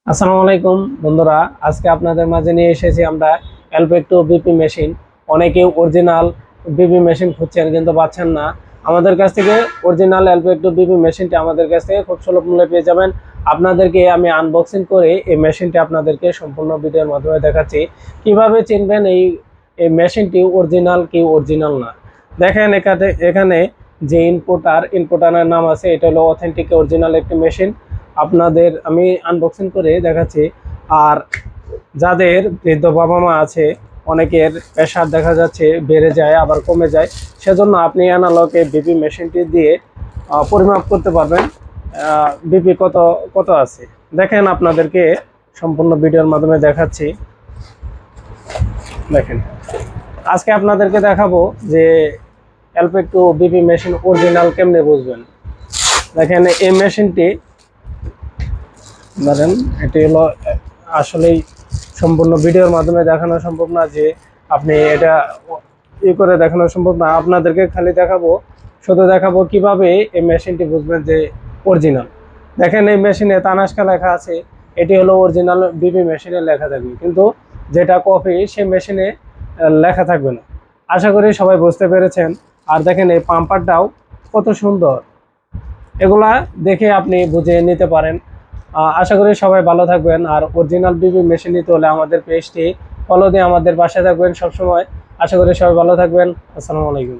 আসসালামু আলাইকুম বন্ধুরা, আজকে আপনাদের মাঝে নিয়ে এসেছি আমরা এলপেক্টো বিপি মেশিন। অনেকে অরিজিনাল বিপি মেশিন খুঁজছেন কিন্তু পাচ্ছেন না। আমাদের কাছ থেকে অরিজিনাল এলপেক্টো বিপি মেশিনটি আমাদের কাছ থেকে খুব সুলভ মূল্যে পেয়ে যাবেন। আপনাদেরকে আমি আনবক্সিং করে এই মেশিনটি আপনাদেরকে সম্পূর্ণ ভিডিওর মাধ্যমে দেখাচ্ছি কিভাবে চিনবেন এই এই মেশিনটি অরিজিনাল কি অরিজিনাল না। দেখেন এখানে যে ইনপুটারের নাম আছে, এটা হলো অথেন্টিক অরিজিনাল একটি মেশিন। আপনাদের আমি আনবক্সিং করে দেখাচ্ছি। আর যাদের বৃদ্ধ বাবা মা আছে, অনেকের প্রেশার দেখা যাচ্ছে বেড়ে যায় আবার কমে যায়, সেজন্য আপনি অ্যানালগে বিপি মেশিনটি দিয়ে পরিমাপ করতে পারবেন বিপি কত কত আছে। দেখেন আপনাদেরকে সম্পূর্ণ ভিডিওর মাধ্যমে দেখাচ্ছি। দেখেন, আজকে আপনাদেরকে দেখাবো যে এলপেক্টো বিপি মেশিন অরিজিনাল কেমনে বুঝবেন। দেখেন এই মেশিনটি ধরেন, এটি হলো আসলেই সম্পূর্ণ ভিডিওর মাধ্যমে দেখানো সম্ভব না, যে আপনি এটা করে দেখানো সম্ভব না। আপনাদেরকে খালি শুধু দেখাবো কিভাবে এই মেশিনটি বুঝবেন যে অরিজিনাল। দেখেন এই মেশিনে তানাস্কা লেখা আছে, এটি হলো অরিজিনাল বিপি মেশিনে লেখা থাকবে, কিন্তু যেটা কপি সে মেশিনে লেখা থাকবে না। আশা করি সবাই বুঝতে পেরেছেন। আর দেখেন এই পাম্পারটাও কত সুন্দর, এগুলা দেখে আপনি বুঝে নিতে পারেন। আশা করি সবাই ভালো থাকবেন। আর অরিজিনাল বিপি মেশিন নিতে হলে আমাদের পেজটি ফলো দিয়ে আমাদের পাশে থাকবেন সবসময়। আশা করি সবাই ভালো থাকবেন। আসসালামু আলাইকুম।